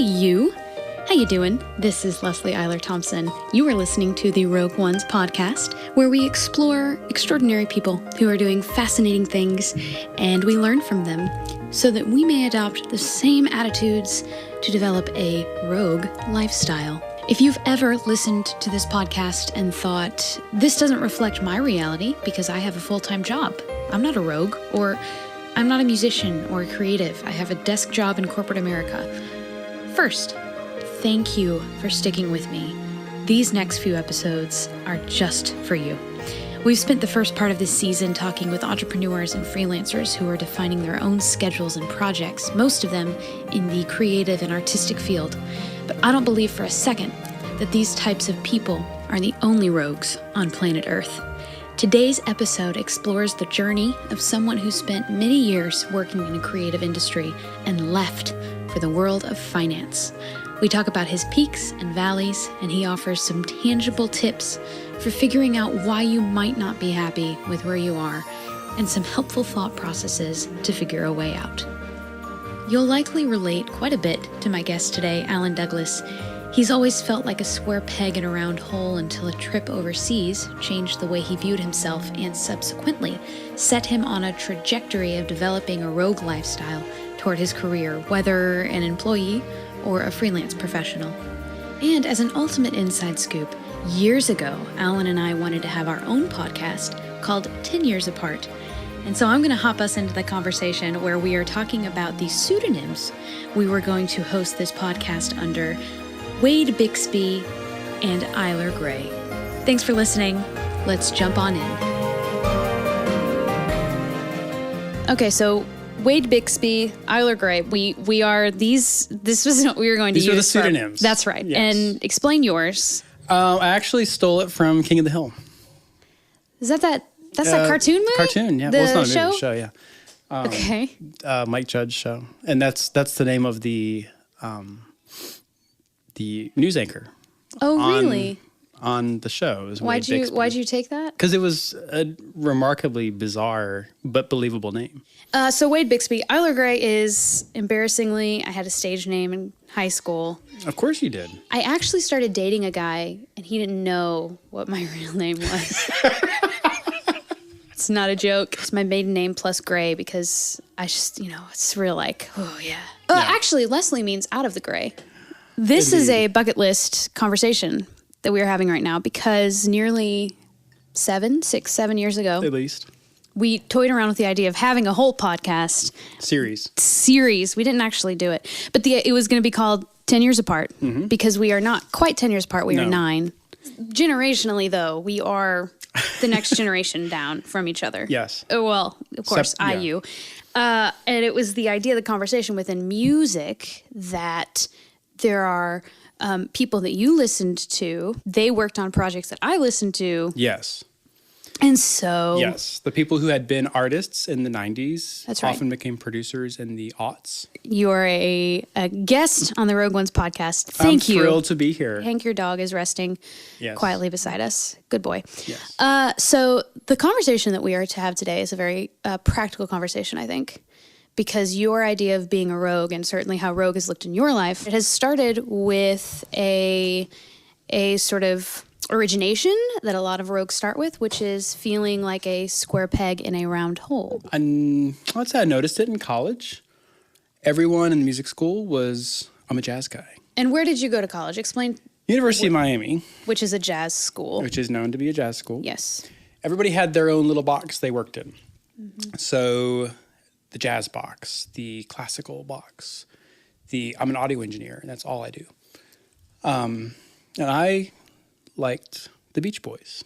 you. How you doing? This is Leslie Eiler Thompson. You are listening to the Rogue Ones podcast, where we explore extraordinary people who are doing fascinating things, and we learn from them so that we may adopt the same attitudes to develop a rogue lifestyle. If you've ever listened to this podcast and thought, this doesn't reflect my reality because I have a full-time job, I'm not a rogue, or I'm not a musician or a creative, I have a desk job in corporate America. First, thank you for sticking with me. These next few episodes are just for you. We've spent the first part of this season talking with entrepreneurs and freelancers who are defining their own schedules and projects, most of them in the creative and artistic field. But I don't believe for a second that these types of people are the only rogues on planet Earth. Today's episode explores the journey of someone who spent many years working in a creative industry and left for the world of finance. We talk about his peaks and valleys, and he offers some tangible tips for figuring out why you might not be happy with where you are, and some helpful thought processes to figure a way out. You'll likely relate quite a bit to my guest today, Allan Douglas. He's always felt like a square peg in a round hole until a trip overseas changed the way he viewed himself and subsequently set him on a trajectory of developing a rogue lifestyle toward his career, whether an employee or a freelance professional. And as an ultimate inside scoop, years ago, Allan and I wanted to have our own podcast called 10 Years Apart. And so I'm going to hop us into the conversation where we are talking about the pseudonyms we were going to host this podcast under: Wade Bixby and Eiler Gray. Thanks for listening. Let's jump on in. Okay, so Wade Bixby, Eiler Gray, we are these, this was what we were going to use. These were the pseudonyms. That's right. Yes. And explain yours. I actually stole it from King of the Hill. Is that's that cartoon movie? Cartoon, yeah. The Well, it's not a show? movie, show, yeah. Okay. Mike Judge show. And that's the name of the news anchor. Oh, really? On the show. Why'd you take that? Because it was a remarkably bizarre but believable name. So Wade Bixby, Eiler Gray is, embarrassingly, I had a stage name in high school. Of course you did. I actually started dating a guy, and he didn't know what my real name was. It's not a joke. It's my maiden name plus Gray because I just, it's real like, oh, yeah. Actually, Leslie means out of the gray. This is a bucket list conversation that we are having right now because nearly 7 years ago, At least. we toyed around with the idea of having a whole podcast series. We didn't actually do it, but it was going to be called 10 Years Apart because we are not quite 10 years apart. We are 9. Generationally, though, we are the next generation down from each other. Yes. Well, of course, you. And it was the idea of the conversation within music that there are people that you listened to. They worked on projects that I listened to. Yes. And so... Yes. The people who had been artists in the 90s That's right. often became producers in the aughts. You're a guest on the Rogue Ones podcast. Thank you. I'm thrilled to be here. Hank, your dog, is resting quietly beside us. Good boy. Yes. So the conversation that we are to have today is a very practical conversation, I think, because your idea of being a rogue, and certainly how rogue has looked in your life, it has started with a sort of origination that a lot of rogues start with, which is feeling like a square peg in a round hole. I'd say I noticed it in college. Everyone in music school I'm a jazz guy. And where did you go to college? Explain. University of Miami. Which is a jazz school. Which is known to be a jazz school. Yes. Everybody had their own little box they worked in. Mm-hmm. So the jazz box, the classical box, I'm an audio engineer, and that's all I do. And I liked the Beach Boys.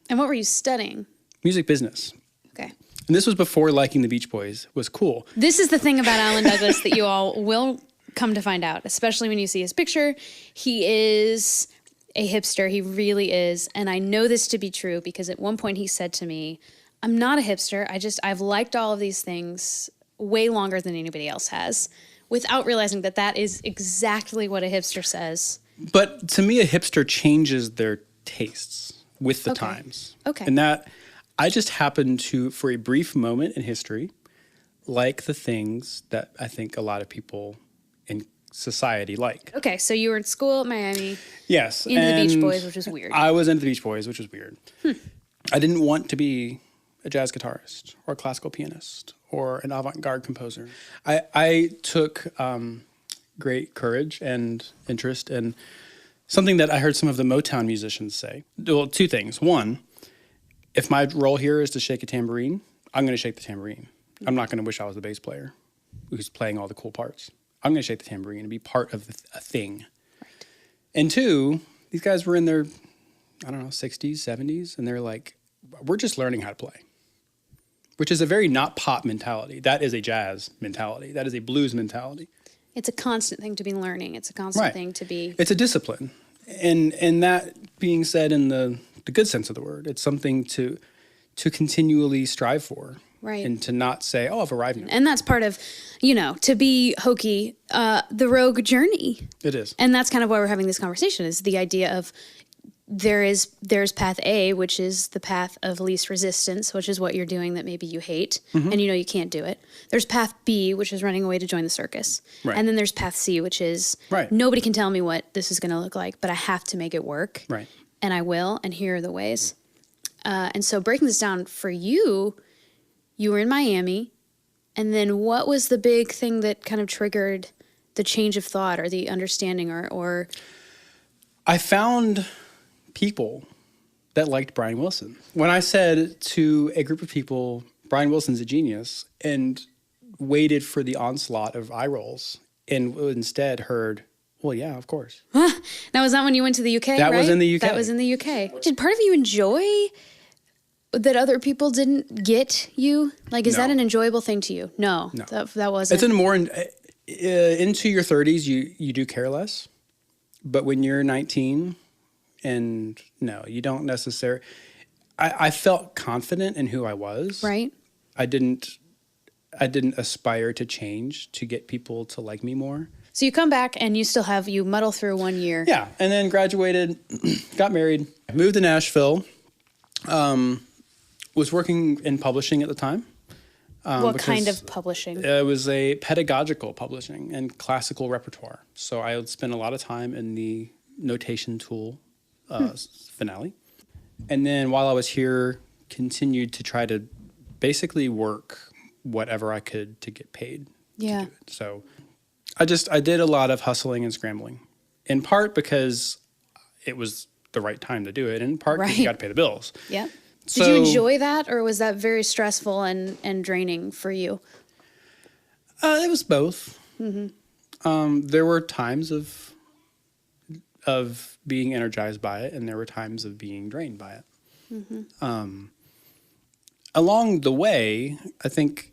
And what were you studying? Music business. Okay. And this was before liking the Beach Boys was cool. This is the thing about Allan Douglas that you all will come to find out, especially when you see his picture. He is a hipster. He really is. And I know this to be true because at one point he said to me, I'm not a hipster. I've liked all of these things way longer than anybody else has, without realizing that is exactly what a hipster says. But to me, a hipster changes their tastes with the times. Okay. And that I just happened to, for a brief moment in history, like the things that I think a lot of people in society like. Okay, so you were in school at Miami. Yes. Into the Beach Boys, which is weird. I was into the Beach Boys, which was weird. I didn't want to be a jazz guitarist or a classical pianist or an avant-garde composer. I took great courage and interest in something that I heard some of the Motown musicians say. Well, two things. One, if my role here is to shake a tambourine, I'm going to shake the tambourine. I'm not going to wish I was the bass player who's playing all the cool parts. I'm going to shake the tambourine and be part of a thing. Right. And two, these guys were in their, 60s, 70s, and they're like, we're just learning how to play, which is a very not pop mentality. That is a jazz mentality. That is a blues mentality. It's a constant thing to be learning. It's a constant thing to be... It's a discipline. And that being said in the good sense of the word, it's something to continually strive for. Right. And to not say, oh, I've arrived now. And that's part of, to be hokey, the rogue journey. It is. And that's kind of why we're having this conversation, is the idea of there's path A, which is the path of least resistance, which is what you're doing that maybe you hate, and you can't do it. There's path B, which is running away to join the circus. Right. And then there's path C, which is nobody can tell me what this is going to look like, but I have to make it work. Right. And I will, and here are the ways. And so breaking this down for you, you were in Miami, and then what was the big thing that kind of triggered the change of thought or the understanding or... I found people that liked Brian Wilson. When I said to a group of people, Brian Wilson's a genius, and waited for the onslaught of eye rolls and instead heard, well, yeah, of course. Now, was that when you went to the UK, That right? was in the UK. That was in the UK. Did part of you enjoy that other people didn't get you? Like, is that an enjoyable thing to you? No. That wasn't. It's into your 30s, you do care less. But when you're 19, and no, you don't necessarily... I felt confident in who I was. Right. I didn't aspire to change to get people to like me more. So you come back and you muddle through 1 year. Yeah, and then graduated, got married, moved to Nashville, was working in publishing at the time. What kind of publishing? It was a pedagogical publishing and classical repertoire. So I would spend a lot of time in the notation tool finale. And then while I was here, continued to try to basically work whatever I could to get paid to do it. So I did a lot of hustling and scrambling, in part because it was the right time to do it, in part because you got to pay the bills. Yeah. Did you enjoy that, or was that very stressful and draining for you? It was both. Mm-hmm. There were times of being energized by it, and there were times of being drained by it. Mm-hmm. Along the way, I think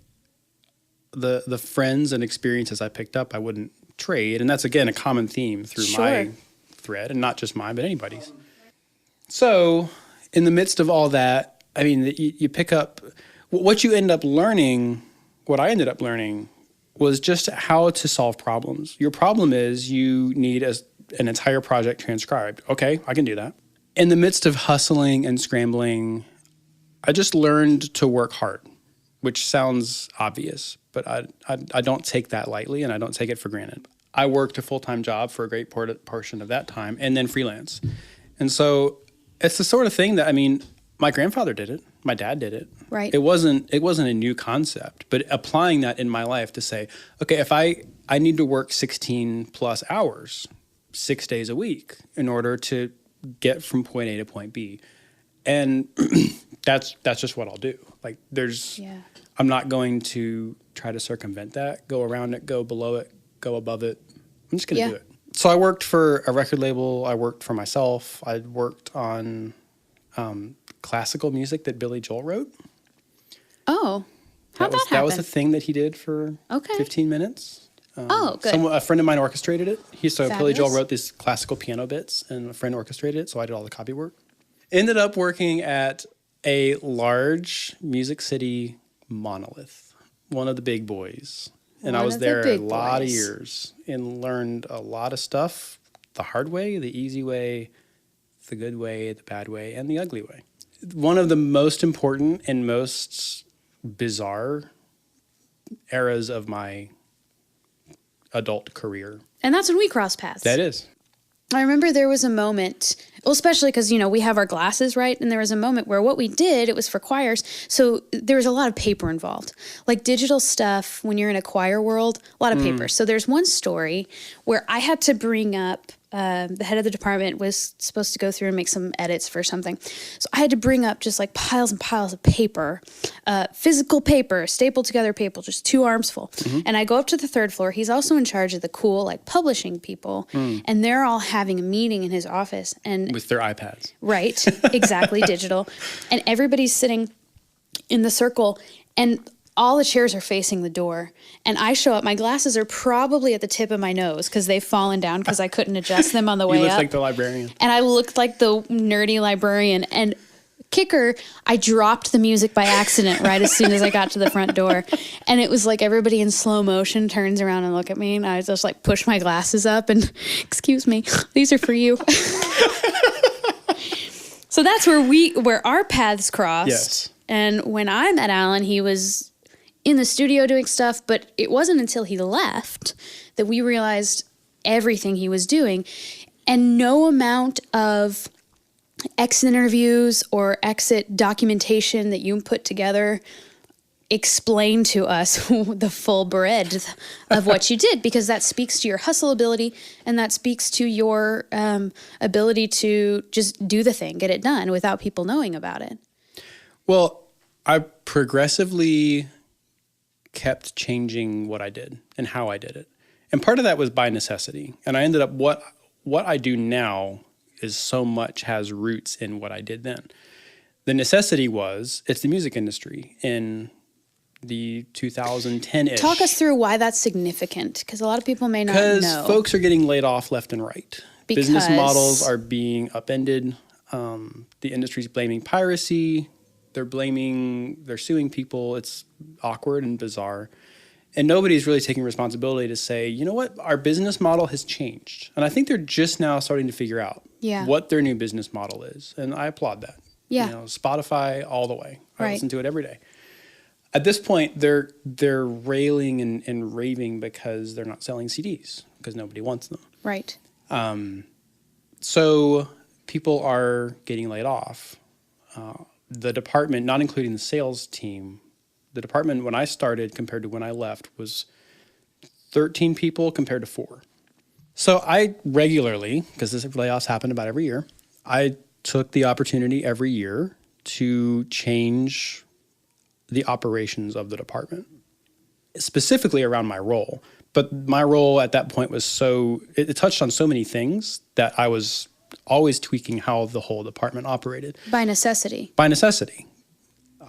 the friends and experiences I picked up, I wouldn't trade, and that's again a common theme through my thread, and not just mine, but anybody's. So, in the midst of all that, I mean, you pick up what you end up learning. What I ended up learning was just how to solve problems. Your problem is you need an entire project transcribed. Okay, I can do that. In the midst of hustling and scrambling, I just learned to work hard, which sounds obvious, but I don't take that lightly, and I don't take it for granted. I worked a full-time job for a great portion of that time, and then freelance. And so it's the sort of thing that, I mean, my grandfather did it. My dad did it. Right. It wasn't a new concept, but applying that in my life to say, okay, if I need to work 16 plus hours, 6 days a week in order to get from point A to point B. And that's just what I'll do. Like I'm not going to try to circumvent that, go around it, go below it, go above it. I'm just going to do it. So I worked for a record label. I worked for myself. I worked on classical music that Billy Joel wrote. Oh, how'd that happen? That was a thing that he did for 15 minutes. Good. A friend of mine orchestrated it. Billy Joel wrote these classical piano bits, and a friend orchestrated it, so I did all the copy work. Ended up working at a large Music City monolith, one of the big boys. And I was there a lot of years and learned a lot of stuff the hard way, the easy way, the good way, the bad way, and the ugly way. One of the most important and most bizarre eras of my adult career And that's when we crossed paths. That is. I remember there was a moment, well, especially because, we have our glasses, right? And there was a moment where what we did, it was for choirs. So there was a lot of paper involved. Like digital stuff, when you're in a choir world, a lot of paper. So there's one story where I had to bring up, the head of the department was supposed to go through and make some edits for something. So I had to bring up just like piles and piles of paper, physical paper, stapled together paper, just 2 arms full. And I go up to the 3rd floor. He's also in charge of the cool, like publishing people. And they're all having a meeting in his office. And with their iPads. Right, exactly, digital. And everybody's sitting in the circle and all the chairs are facing the door. And I show up, my glasses are probably at the tip of my nose because they've fallen down because I couldn't adjust them on the way up. You look like the librarian. And I looked like the nerdy librarian. And kicker, I dropped the music by accident right as soon as I got to the front door. And it was like everybody in slow motion turns around and look at me. And I just like push my glasses up and, excuse me, these are for you. So that's where our paths crossed. Yes. And when I met Allan, he was in the studio doing stuff, but it wasn't until he left that we realized everything he was doing. And no amount of exit interviews or exit documentation that you put together explain to us the full breadth of what you did, because that speaks to your hustle ability and that speaks to your ability to just do the thing, get it done without people knowing about it. Well, I progressively kept changing what I did and how I did it. And part of that was by necessity. And I ended up, what I do now is so much has roots in what I did then. The necessity was, it's the music industry in the 2010-ish. Talk us through why that's significant, because a lot of people may not know. Because folks are getting laid off left and right. Business models are being upended. The industry's blaming piracy. They're suing people. It's awkward and bizarre. And nobody's really taking responsibility to say, you know what, our business model has changed. And I think they're just now starting to figure out what their new business model is. And I applaud that. Yeah. Spotify all the way. I listen to it every day. At this point, they're railing and raving because they're not selling CDs, because nobody wants them. Right. So people are getting laid off. The department, not including the sales team, the department when I started compared to when I left was 13 people compared to 4. So I regularly, because this layoffs happen about every year, I took the opportunity every year to change the operations of the department, specifically around my role. But my role at that point was it touched on so many things that I was always tweaking how the whole department operated. By necessity. By necessity.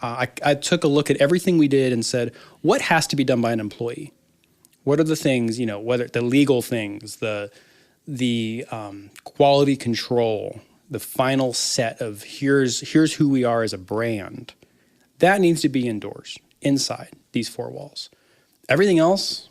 I took a look at everything we did and said, what has to be done by an employee? What are the things, whether the legal things, the quality control, the final set of here's who we are as a brand. That needs to be indoors, inside these 4 walls. Everything else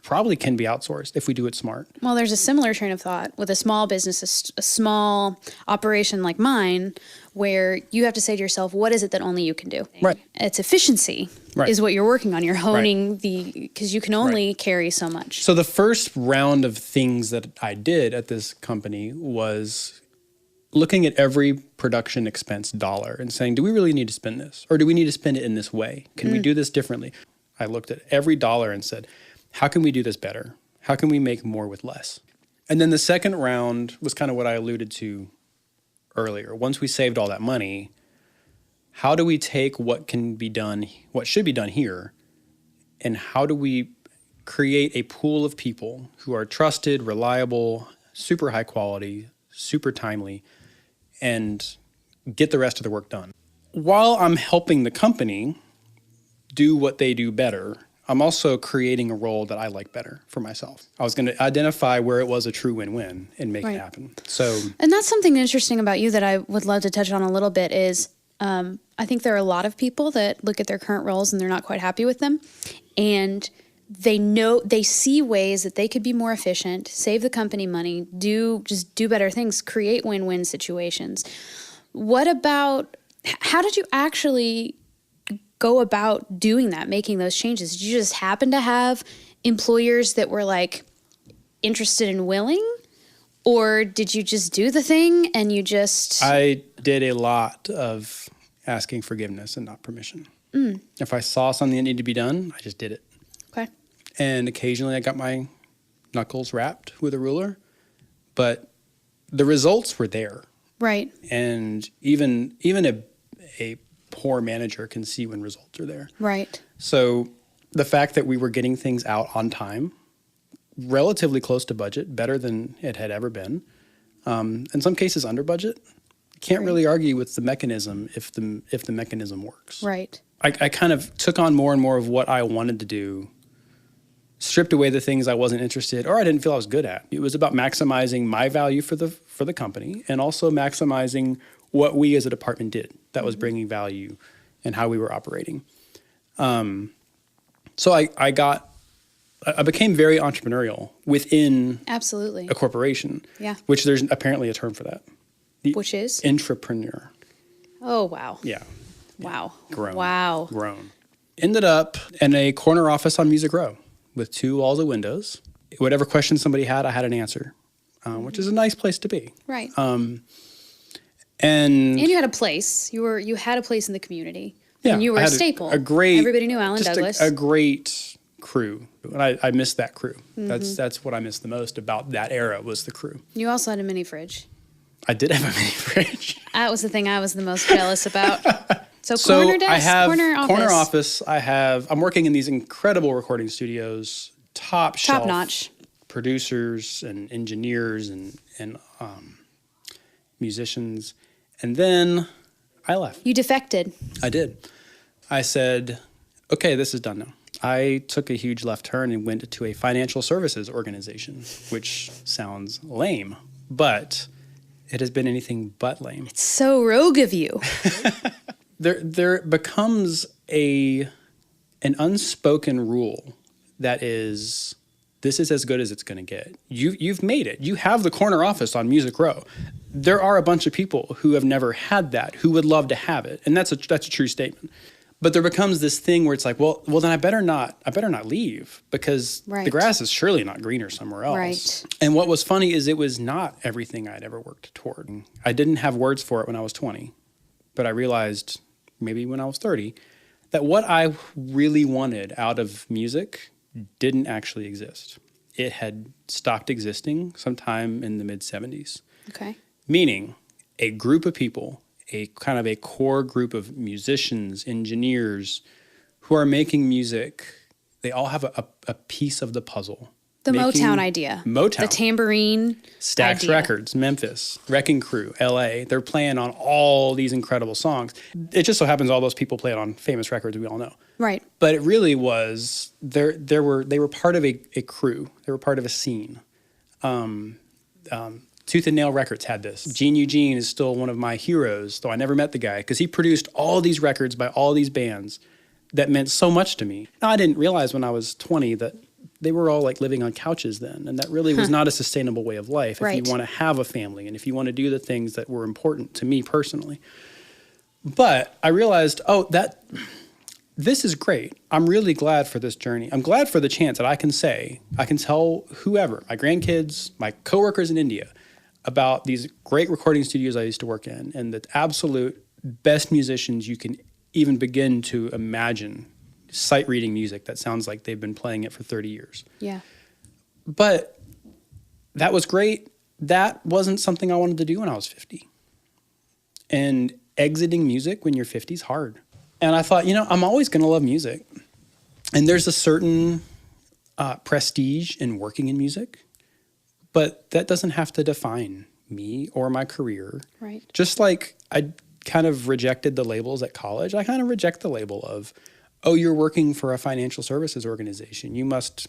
probably can be outsourced if we do it smart. Well, there's a similar train of thought with a small business, a small operation like mine, where you have to say to yourself, what is it that only you can do? Right. It's efficiency is what you're working on. You're honing because you can only carry so much. So the first round of things that I did at this company was looking at every production expense dollar and saying, do we really need to spend this? Or do we need to spend it in this way? Can we do this differently? I looked at every dollar and said, how can we do this better? How can we make more with less? And then the second round was kind of what I alluded to earlier. Once we saved all that money, how do we take what can be done, what should be done here, and how do we create a pool of people who are trusted, reliable, super high quality, super timely, and get the rest of the work done? While I'm helping the company do what they do better, I'm also creating a role that I like better for myself. I was going to identify where it was a true win-win and make it happen. And that's something interesting about you that I would love to touch on a little bit is I think there are a lot of people that look at their current roles and they're not quite happy with them. And they see ways that they could be more efficient, save the company money, do better things, create win-win situations. How did you actually go about doing that, making those changes? Did you just happen to have employers that were like, interested and willing? Or did you just do the thing and you just... I did a lot of asking forgiveness and not permission. If I saw something that needed to be done, I just did it. Okay. And occasionally I got my knuckles wrapped with a ruler, but the results were there. Right. And even a poor manager can see when results are there. Right. So the fact that we were getting things out on time, relatively close to budget, better than it had ever been, in some cases under budget, can't really argue with the mechanism if the mechanism works. Right. I kind of took on more and more of what I wanted to do, stripped away the things I wasn't interested or I didn't feel I was good at. It was about maximizing my value for the company and also maximizing what we as a department did that was bringing value and how we were operating. So I became very entrepreneurial within Absolutely. a corporation. Yeah. Which there's apparently a term for that. Which is? Intrapreneur. Oh, wow. Yeah. Wow. Grown. Wow. Grown. Ended up in a corner office on Music Row with 2 walls of windows. Whatever question somebody had, I had an answer, which is a nice place to be. Right. And you had a place. You had a place in the community. yeah, And you were I a had staple. Everybody knew Allan Douglas. A great crew. And I miss that crew. That's what I miss the most about that era was the crew. You also had a mini fridge. I did have a mini fridge. That was the thing I was the most jealous about. So So corner desk, I have corner office. I'm working in these incredible recording studios, top shelf notch producers and engineers and musicians. And then I left. You defected. I did. I said, okay, this is done now. I took a huge left turn and went to a financial services organization, which sounds lame, but it has been anything but lame. It's so rogue of you. There becomes an unspoken rule that is, this is as good as it's going to get. You've made it. You have the corner office on Music Row. There are a bunch of people who have never had that, who would love to have it, and that's a true statement. But there becomes this thing where it's like, well, then I better not leave because Right. the grass is surely not greener somewhere else. Right. And what was funny is it was not everything I'd ever worked toward. I didn't have words for it when I was 20, but I realized maybe when I was 30 that what I really wanted out of music didn't actually exist. It had stopped existing sometime in the mid-70s. Okay. Meaning a group of people, a kind of a core group of musicians, engineers who are making music. They all have a piece of the puzzle. The Making Motown idea. Motown. The tambourine Stax idea. Records, Memphis, Wrecking Crew, LA. They're playing on all these incredible songs. It just so happens all those people played on famous records we all know. Right. But it really was, they were part of a crew. They were part of a scene. Tooth and Nail Records had this. Gene Eugene is still one of my heroes, though I never met the guy, because he produced all these records by all these bands that meant so much to me. Now, I didn't realize when I was 20 that they were all like living on couches then, and that really was not a sustainable way of life Right. if you want to have a family and if you want to do the things that were important to me personally. But I realized, this is great. I'm really glad for this journey. I'm glad for the chance that I can tell whoever, my grandkids, my coworkers in India, about these great recording studios I used to work in and the absolute best musicians you can even begin to imagine sight reading music that sounds like they've been playing it for 30 years. Yeah. But that was great. That wasn't something I wanted to do when I was 50. And exiting music when you're 50 is hard. And I thought, I'm always going to love music. And there's a certain prestige in working in music, but that doesn't have to define me or my career. Right. Just like I kind of rejected the labels at college, I kind of reject the label of, oh, you're working for a financial services organization. You must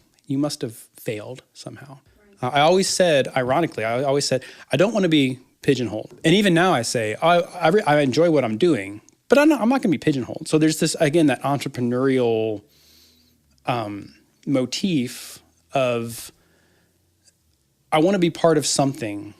have failed somehow. Right. I always said, ironically, I don't want to be pigeonholed. And even now I say, I enjoy what I'm doing, but I'm not going to be pigeonholed. So there's this, again, that entrepreneurial motif of, I want to be part of something,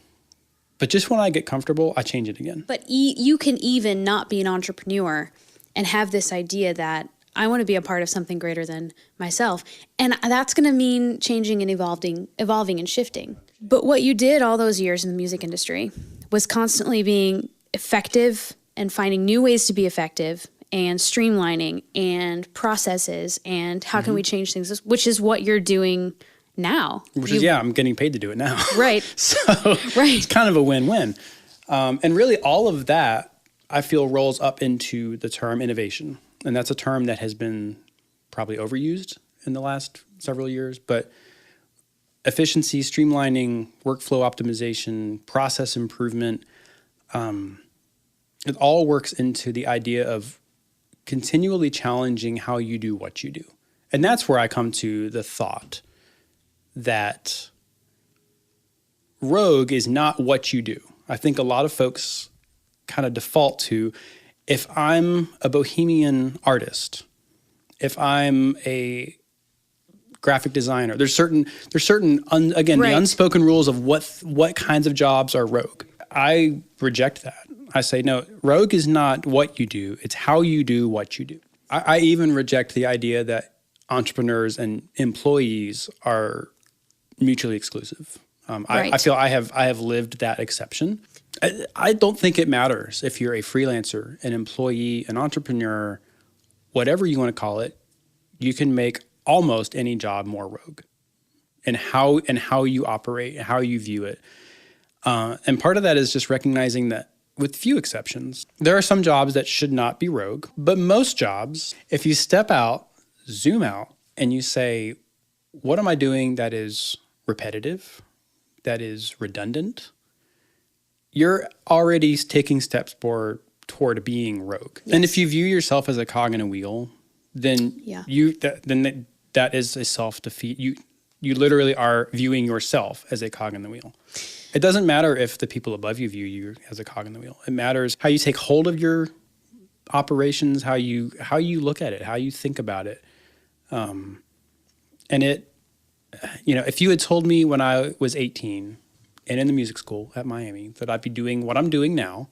but just when I get comfortable, I change it again. But you can even not be an entrepreneur and have this idea that I want to be a part of something greater than myself. And that's going to mean changing and evolving and shifting. But what you did all those years in the music industry was constantly being effective and finding new ways to be effective and streamlining and processes and how can we change things, which is what you're doing now. I'm getting paid to do it now. Right. So it's kind of a win-win. And really all of that, I feel, rolls up into the term innovation. And that's a term that has been probably overused in the last several years. But efficiency, streamlining, workflow optimization, process improvement, it all works into the idea of continually challenging how you do what you do. And that's where I come to the thought that rogue is not what you do. I think a lot of folks kind of default to, if I'm a bohemian artist, if I'm a graphic designer, there's certain the unspoken rules of what kinds of jobs are rogue. I reject that. I say, no, rogue is not what you do. It's how you do what you do. I even reject the idea that entrepreneurs and employees are mutually exclusive. I feel I have lived that exception. I don't think it matters if you're a freelancer, an employee, an entrepreneur, whatever you want to call it. You can make almost any job more rogue, and how you operate, how you view it. And part of that is just recognizing that, with few exceptions, there are some jobs that should not be rogue, but most jobs, if you step out, zoom out, and you say, what am I doing that is repetitive, that is redundant? You're already taking steps toward being rogue. Yes. And if you view yourself as a cog in a wheel, then that is a self-defeat. You literally are viewing yourself as a cog in the wheel. It doesn't matter if the people above you view you as a cog in the wheel. It matters how you take hold of your operations, how you look at it, how you think about it. And it, if you had told me when I was 18 and in the music school at Miami that I'd be doing what I'm doing now,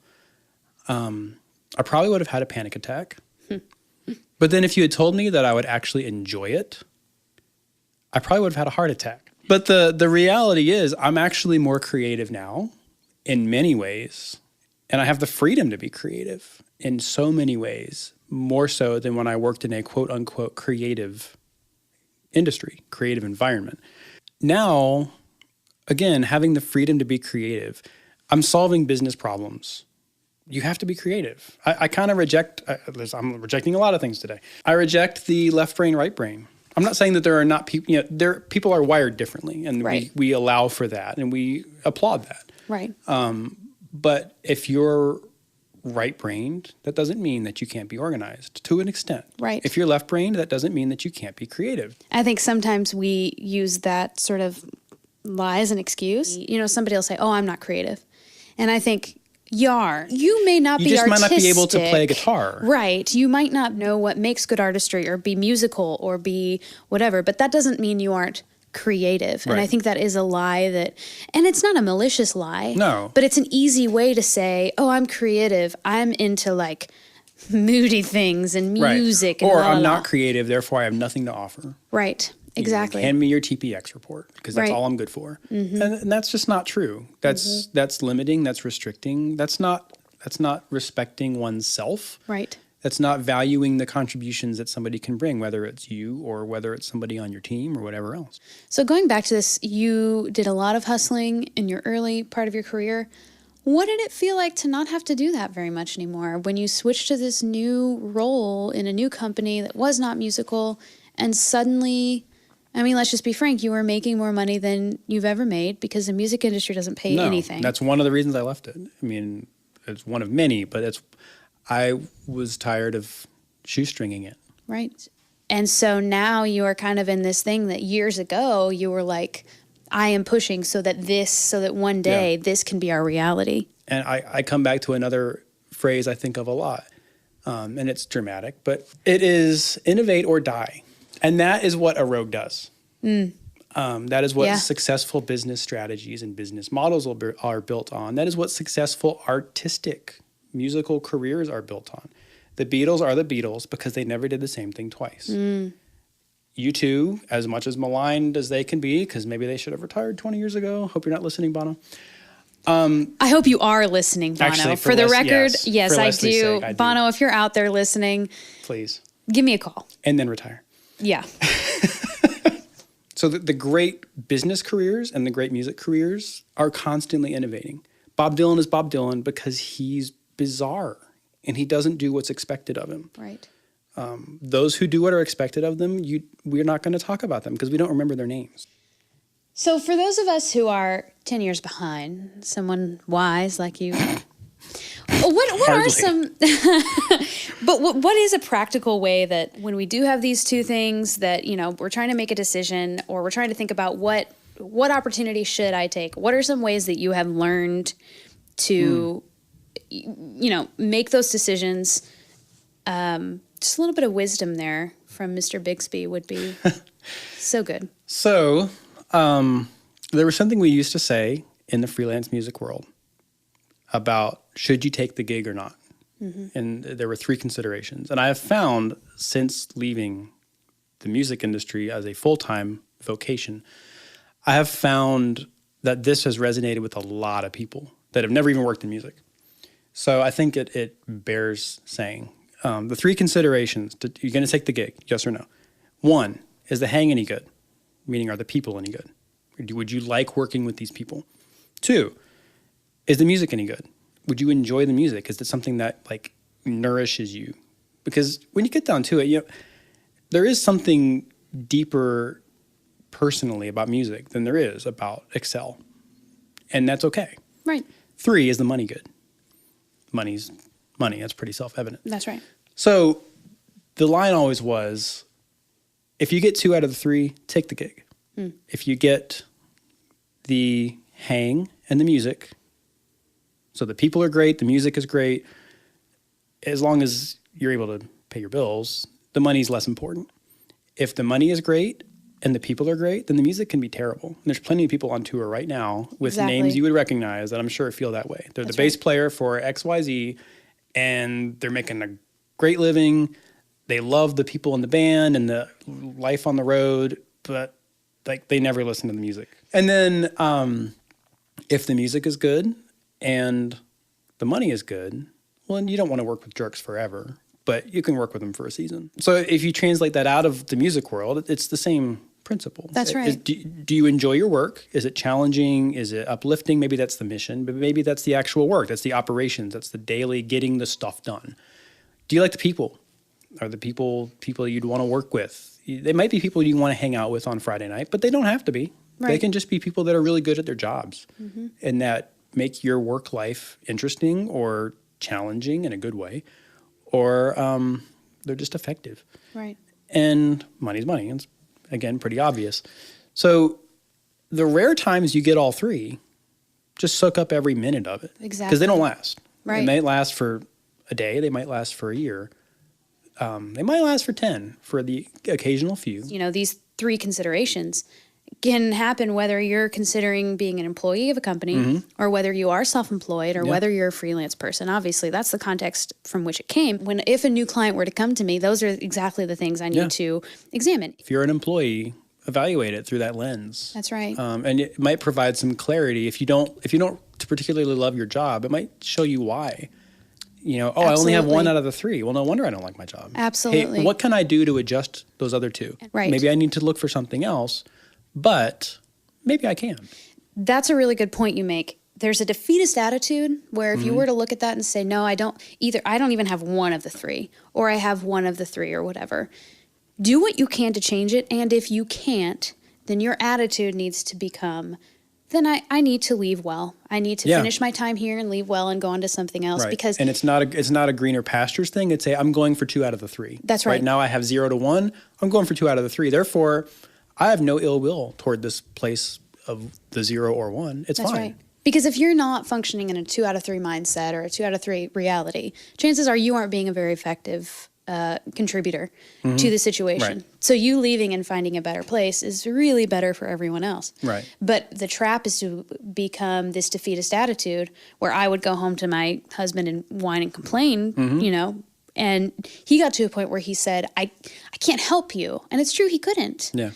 I probably would have had a panic attack. But then if you had told me that I would actually enjoy it, I probably would have had a heart attack. But the reality is I'm actually more creative now in many ways, and I have the freedom to be creative in so many ways, more so than when I worked in a quote unquote creative industry, creative environment. Now, again, having the freedom to be creative, I'm solving business problems. You have to be creative. I kind of I'm rejecting a lot of things today. I reject the left brain, right brain. I'm not saying that there are not people, people are wired differently, and we allow for that and we applaud that. Right. But if you're right-brained, that doesn't mean that you can't be organized to an extent. Right. If you're left-brained, that doesn't mean that you can't be creative. I think sometimes we use that sort of lie as an excuse. Somebody will say, oh, I'm not creative. And I think you are. You may not be artistic. You just might not be able to play a guitar. Right. You might not know what makes good artistry or be musical or be whatever, but that doesn't mean you aren't creative. Right. And I think that is a lie and it's not a malicious lie. No. But it's an easy way to say, oh, I'm creative. I'm into moody things and music. Right. Or I'm not creative, therefore I have nothing to offer. Right. Exactly. Hand me your TPX report because that's all I'm good for. Mm-hmm. And that's just not true. That's limiting, that's restricting. That's not respecting oneself. Right. That's not valuing the contributions that somebody can bring, whether it's you or whether it's somebody on your team or whatever else. So going back to this, you did a lot of hustling in your early part of your career. What did it feel like to not have to do that very much anymore when you switched to this new role in a new company that was not musical, and suddenly, let's just be frank, you were making more money than you've ever made because the music industry doesn't pay anything. That's one of the reasons I left it. It's one of many, but I was tired of shoestringing it. Right. And so now you are kind of in this thing that years ago you were like, I am pushing so that one day this can be our reality. And I come back to another phrase I think of a lot, and it's dramatic, but it is innovate or die. And that is what a rogue does. That is what successful business strategies and business models are built on. That is what successful artistic musical careers are built on. The Beatles are the Beatles because they never did the same thing twice. U2, as much as maligned as they can be, because maybe they should have retired 20 years ago. Hope you're not listening, Bono. I hope you are listening, Bono. Actually, for the record, yes, for I Leslie's do. sake, I do. Bono, if you're out there listening, Please. give me a call. And then retire. Yeah. So the great business careers and the great music careers are constantly innovating. Bob Dylan is Bob Dylan because he's bizarre and he doesn't do what's expected of him. Right. Those who do what are expected of them, we're not going to talk about them because we don't remember their names. So for those of us who are 10 years behind, someone wise like you, what are some, but what is a practical way that when we do have these two things that, you know, we're trying to make a decision or we're trying to think about what opportunity should I take? What are some ways that you have learned to, you know, make those decisions? Just a little bit of wisdom there from Mr. Bixby would be so good. So there was something we used to say in the freelance music world about should you take the gig or not? And there were 3 considerations. And I have found since leaving the music industry as a full-time vocation, I have found that this has resonated with a lot of people that have never even worked in music. So I think it bears saying. The 3 considerations, you're going to take the gig, yes or no. 1, is the hang any good? Meaning, are the people any good? Would you like working with these people? 2, is the music any good? Would you enjoy the music? Is it something that like nourishes you? Because when you get down to it, you know, there is something deeper personally about music than there is about Excel. And that's okay. Right. 3, is the money good? Money's money. That's pretty self-evident. That's right. So the line always was, if you get 2 out of the 3, take the gig. If you get the hang and the music, so the people are great, the music is great, as long as you're able to pay your bills, the money's less important. If the money is great and the people are great, then the music can be terrible. And there's plenty of people on tour right now with names you would recognize that I'm sure feel that way. They're the bass player for XYZ, and they're making a great living. They love the people in the band and the life on the road, but like they never listen to the music. And then if the music is good and the money is good, well, you don't want to work with jerks forever, but you can work with them for a season. So if you translate that out of the music world, it's the same principle. That's right. Do you enjoy your work? Is it challenging? Is it uplifting? Maybe that's the mission, but maybe that's the actual work. That's the operations. That's the daily getting the stuff done. Do you like the people? Are the people you'd want to work with? They might be people you want to hang out with on Friday night, but they don't have to be. Right. They can just be people that are really good at their jobs and that make your work life interesting or challenging in a good way, or they're just effective. Right. And money's money. It's, again, pretty obvious. So the rare times you get all 3, just soak up every minute of it. Exactly. Because they don't last. Right. They might last for a day. They might last for a year. They might last for 10 for the occasional few. You know, these 3 considerations can happen whether you're considering being an employee of a company or whether you are self-employed or whether you're a freelance person. Obviously, that's the context from which it came. If a new client were to come to me, those are exactly the things I need to examine. If you're an employee, evaluate it through that lens. That's right. And it might provide some clarity. If you don't particularly love your job, it might show you why. You know, I only have 1 out of the 3. Well, no wonder I don't like my job. Absolutely. Hey, what can I do to adjust those other 2? Right. Maybe I need to look for something else, but maybe I can. That's a really good point you make. There's a defeatist attitude where if you were to look at that and say, no, I don't even have 1 of the 3, or I have 1 of the 3 or whatever. Do what you can to change it. And if you can't, then your attitude needs to become, then I need to leave well. I need to finish my time here and leave well and go on to something else. Right. Because and it's not a greener pastures thing. It's I'm going for 2 out of the 3. That's right. Right now I have 0 to 1. I'm going for 2 out of the 3. Therefore, I have no ill will toward this place of the 0 or 1. It's fine. That's right. Because if you're not functioning in a 2 out of 3 mindset or a 2 out of 3 reality, chances are you aren't being a very effective contributor to the situation. Right. So you leaving and finding a better place is really better for everyone else. Right. But the trap is to become this defeatist attitude where I would go home to my husband and whine and complain, you know, And he got to a point where he said, I can't help you. And it's true, he couldn't. Yeah.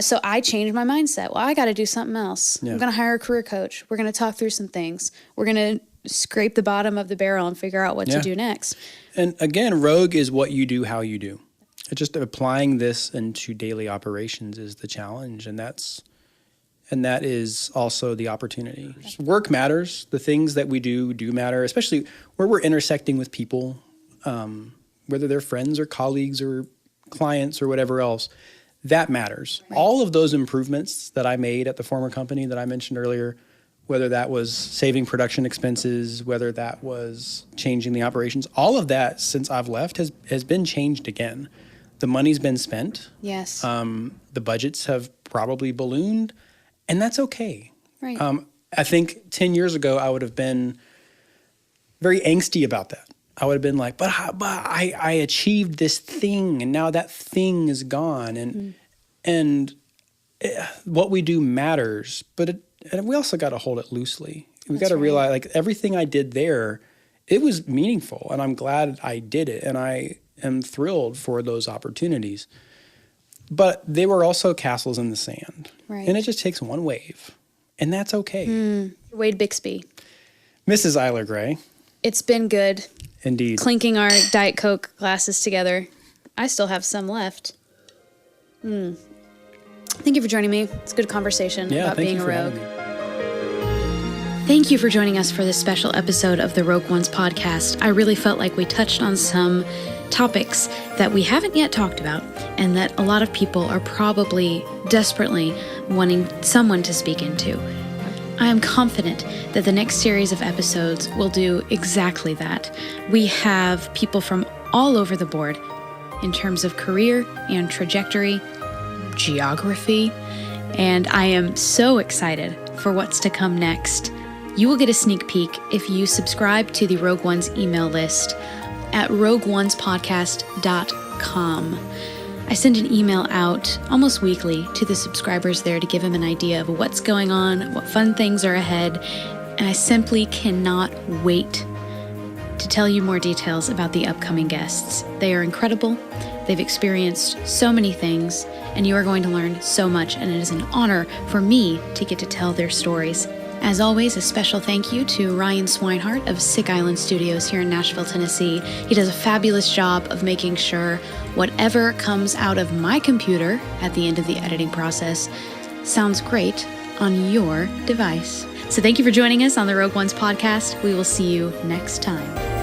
So I changed my mindset. Well, I got to do something else. Yeah. I'm going to hire a career coach. We're going to talk through some things. We're going to scrape the bottom of the barrel and figure out what to do next. And again, Rogue is what you do, how you do. It's just applying this into daily operations is the challenge. And that is also the opportunity. Work matters. The things that we do matter, especially where we're intersecting with people, whether they're friends or colleagues or clients or whatever else. That matters. Right. All of those improvements that I made at the former company that I mentioned earlier, whether that was saving production expenses, whether that was changing the operations, all of that since I've left has been changed again. The money's been spent. Yes. The budgets have probably ballooned, and that's okay. Right. I think 10 years ago, I would have been very angsty about that. I would have been like, but I achieved this thing, and now that thing is gone. And what we do matters, but we also got to hold it loosely. We got to realize, like, everything I did there, it was meaningful, and I'm glad I did it, and I am thrilled for those opportunities. But they were also castles in the sand, and it just takes one wave, and that's okay. Wade Bixby. Mrs. Eiler Gray. It's been good. Indeed. Clinking our Diet Coke glasses together. I still have some left. Thank you for joining me. It's a good conversation about being a rogue. Thank you for joining us for this special episode of the Rogue Ones podcast. I really felt like we touched on some topics that we haven't yet talked about and that a lot of people are probably desperately wanting someone to speak into. I am confident that the next series of episodes will do exactly that. We have people from all over the board in terms of career and trajectory, geography, and I am so excited for what's to come next. You will get a sneak peek if you subscribe to the Rogue Ones email list at rogueonespodcast.com. I send an email out almost weekly to the subscribers there to give them an idea of what's going on, what fun things are ahead, and I simply cannot wait to tell you more details about the upcoming guests. They are incredible. They've experienced so many things, and you are going to learn so much, and it is an honor for me to get to tell their stories. As always, a special thank you to Ryan Swinehart of Sick Island Studios here in Nashville, Tennessee. He does a fabulous job of making sure whatever comes out of my computer at the end of the editing process sounds great on your device. So thank you for joining us on the Rogue Ones podcast. We will see you next time.